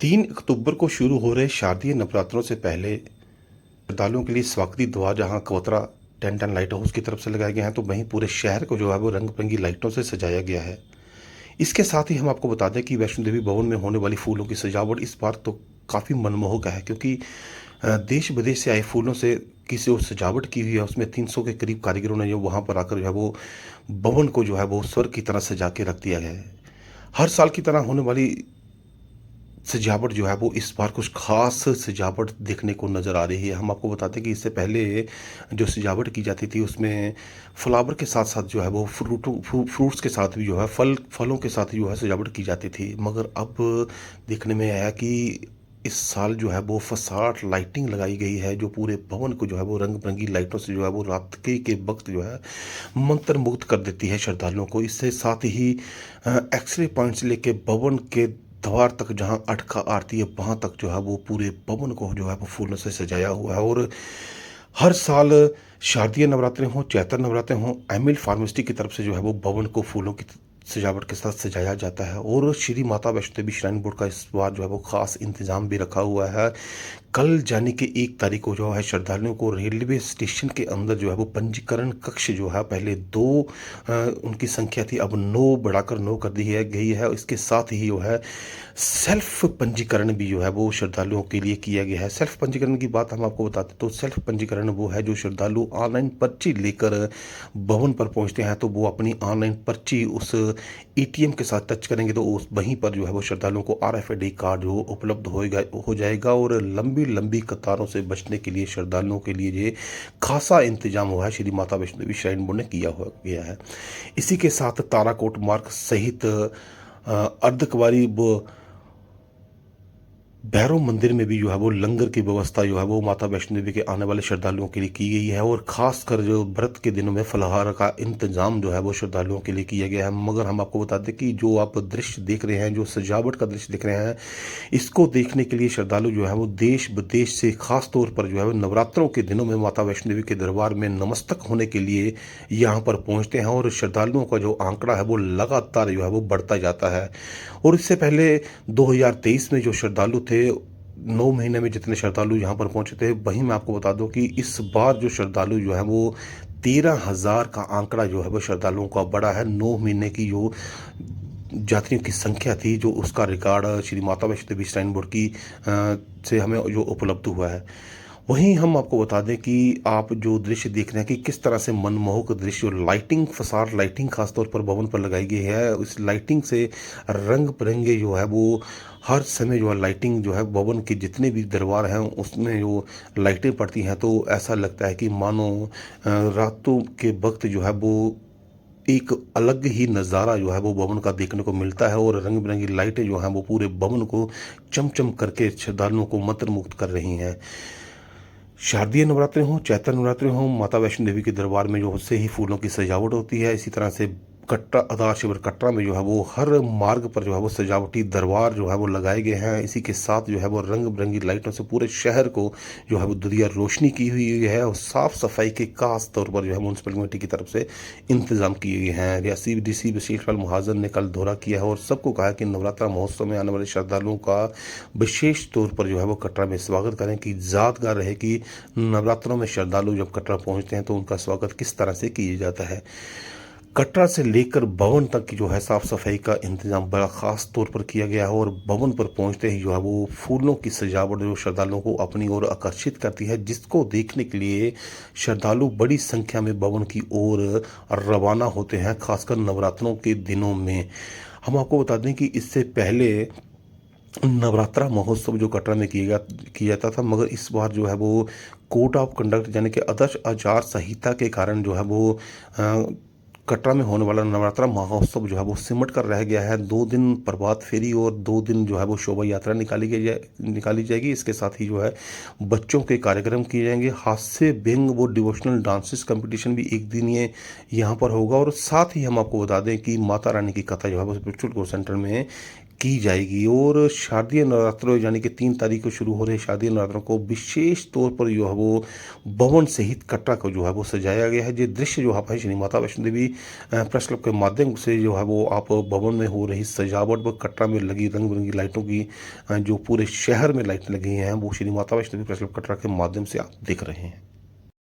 3 अक्टूबर को शुरू हो रहे शारदीय नवरात्रों से पहले श्रद्धालुओं के लिए स्वागती द्वार जहां कवोत्रा टेंट एंड लाइट हाउस की तरफ से लगाए गए हैं, तो वहीं पूरे शहर को जो है वो रंग-बिरंगी लाइटों से सजाया गया है। इसके साथ ही हम आपको बता दें कि वैष्णो देवी भवन में होने वाली फूलों की सजावट इस बार तो काफ़ी मनमोहक है, क्योंकि देश-विदेश से आए फूलों से की जो सजावट की हुई है, उसमें 300 के करीब कारीगरों ने जो वहाँ पर आकर जो है वो भवन को जो है वो स्वर्ग की तरह सजा के रख दिया है। हर साल की तरह होने वाली सजावट जो है वो इस बार कुछ ख़ास सजावट देखने को नज़र आ रही है। हम आपको बताते हैं कि इससे पहले जो सजावट की जाती थी उसमें फ्लावर के साथ-साथ जो है वो फ्रूट्स के साथ भी जो है फलों के साथ जो है सजावट की जाती थी। मगर अब देखने में आया कि इस साल जो है वो फ़साड लाइटिंग लगाई गई है, जो पूरे भवन को जो है वो रंग-बिरंगी लाइटों से जो है वो रात के वक़्त जो है मंत्रमुग्ध कर देती है श्रद्धालुओं को। इससे साथ ही एक्स-रे पॉइंट से लेके भवन के द्वार तक जहाँ अटका आरती है, वहाँ तक जो है वो पूरे भवन को जो है वो फूलों से सजाया हुआ है। और हर साल शारदीय नवरात्रे हों, चैत्र नवरात्रे हों, एमिल फार्मेसिटी की तरफ से जो है वो भवन को फूलों की सजावट के साथ सजाया जाता है। और श्री माता वैष्णो देवी श्राइन बोर्ड का इस बार जो है वो ख़ास इंतज़ाम भी रखा हुआ है। कल यानी कि 1 तारीख को जो है श्रद्धालुओं को रेलवे स्टेशन के अंदर जो है वो पंजीकरण कक्ष जो है, पहले 2 उनकी संख्या थी, अब 9 बढ़ाकर 9 कर दी है गई है। इसके साथ ही जो है सेल्फ पंजीकरण भी जो है वो श्रद्धालुओं के लिए किया गया है। सेल्फ पंजीकरण की बात हम आपको बताते हैं, तो सेल्फ पंजीकरण वो है जो श्रद्धालु ऑनलाइन पर्ची लेकर भवन पर पहुंचते हैं, तो वो अपनी ऑनलाइन पर्ची उस एटीएम के साथ टच करेंगे, तो उस वहीं पर जो है वो श्रद्धालुओं को आरएफआईडी कार्ड जो उपलब्ध हो जाएगा। और लंबी लंबी कतारों से बचने के लिए श्रद्धालुओं के लिए ये खासा इंतजाम हुआ है, श्री माता वैष्णो देवी श्राइन बोर्ड ने किया हुआ गया है। इसी के साथ ताराकोट मार्ग सहित अर्धकुंवारी भैरव मंदिर में भी जो है वो लंगर की व्यवस्था जो है वो माता वैष्णो देवी के आने वाले श्रद्धालुओं के लिए की गई है। और ख़ासकर जो व्रत के दिनों में फलाहार का इंतज़ाम जो है वो श्रद्धालुओं के लिए किया गया है। मगर हम आपको बता दें कि जो आप दृश्य देख रहे हैं, जो सजावट का दृश्य देख रहे हैं, इसको देखने के लिए श्रद्धालु जो है वो देश-विदेश से ख़ास तौर पर जो है वो नवरात्रों के दिनों में माता वैष्णो देवी के दरबार में नतमस्तक होने के लिए यहाँ पर पहुँचते हैं। और श्रद्धालुओं का जो आंकड़ा है वो लगातार जो है वो बढ़ता जाता है। और इससे पहले 2023 में जो श्रद्धालु थे, 9 महीने में जितने श्रद्धालु यहाँ पर पहुँचे थे, वहीं मैं आपको बता दूँ कि इस बार जो श्रद्धालु जो हैं वो 13,000 का आंकड़ा जो है वो श्रद्धालुओं का बढ़ा है। 9 महीने की जो यात्रियों की संख्या थी, जो उसका record Shri Mata Vaishno Devi shrine board की से हमें जो उपलब्ध हुआ है। वहीं हम आपको बता दें कि आप जो दृश्य देख रहे हैं कि किस तरह से मनमोहक दृश्य और लाइटिंग, फसाड लाइटिंग खास तौर पर भवन पर लगाई गई है। इस लाइटिंग से रंग बिरंगे जो है वो हर समय जो है लाइटिंग जो है भवन के जितने भी दरबार हैं उसमें जो लाइटें पड़ती हैं, तो ऐसा लगता है कि मानो रातों के वक्त जो है वो एक अलग ही नज़ारा जो है वो भवन का देखने को मिलता है। और रंग बिरंगी लाइटें जो हैं वो पूरे भवन को चमचम करके श्रद्धालुओं को मंत्रमुग्ध कर रही हैं। शारदीय नवरात्रे हों, चैत्र नवरात्रे हों, माता वैष्णो देवी के दरबार में जो उससे ही फूलों की सजावट होती है। इसी तरह से कटरा आधार शिविर कटरा में जो है वो हर मार्ग पर जो है वो सजावटी दरबार जो है वो लगाए गए हैं। इसी के साथ जो है वो रंग बिरंगी लाइटों से पूरे शहर को जो है वो दुधिया रोशनी की हुई है। और साफ़ सफाई के खास तौर पर जो है म्यूनसिपल कमेटी की तरफ से इंतजाम किए गए हैं। रियासी डीसी बशीर लाल महाजन ने कल दौरा किया है और सबको कहा कि नवरात्रा महोत्सव में आने वाले श्रद्धालुओं का विशेष तौर पर जो है वो कटरा में स्वागत करें, कि यादगार रहे कि नवरात्रों में श्रद्धालु जब कटरा पहुंचते हैं तो उनका स्वागत किस तरह से किया जाता है। कटरा से लेकर भवन तक की जो है साफ सफाई का इंतजाम बड़ा खास तौर पर किया गया है। और भवन पर पहुंचते ही जो है वो फूलों की सजावट जो श्रद्धालुओं को अपनी ओर आकर्षित करती है, जिसको देखने के लिए श्रद्धालु बड़ी संख्या में भवन की ओर रवाना होते हैं, खासकर नवरात्रों के दिनों में। हम आपको बता दें कि इससे पहले नवरात्रा महोत्सव जो कटरा में किया जाता था, मगर इस बार जो है वो कोड ऑफ कंडक्ट यानी कि आदर्श आचार संहिता के कारण जो है वो कटरा में होने वाला नवरात्रा महोत्सव जो है वो सिमट कर रह गया है। 2 दिन प्रभात फेरी और 2 दिन जो है वो शोभा यात्रा निकाली जाएगी। इसके साथ ही जो है बच्चों के कार्यक्रम किए जाएंगे, हास्य व्यंग वो डिवोशनल डांसेस कंपटीशन भी एक दिन ये यहाँ पर होगा। और साथ ही हम आपको बता दें कि माता रानी की कथा जो है वो स्पिरिचुअल कोर्स सेंटर में की जाएगी। और शारदीय नवरात्रों यानी कि 3 तारीख को शुरू हो रहे शारदीय नवरात्रों को विशेष तौर पर जो है वो भवन सहित कटरा को जो है वो सजाया गया है। ये दृश्य जो आप है श्री माता वैष्णो देवी प्रेस क्लब के माध्यम से जो है वो आप भवन में हो रही सजावट व कटरा में लगी रंग बिरंगी लाइटों की जो पूरे शहर में लाइट लगी हैं वो श्री माता वैष्णो देवी प्रेस क्लब कटरा के माध्यम से आप देख रहे हैं।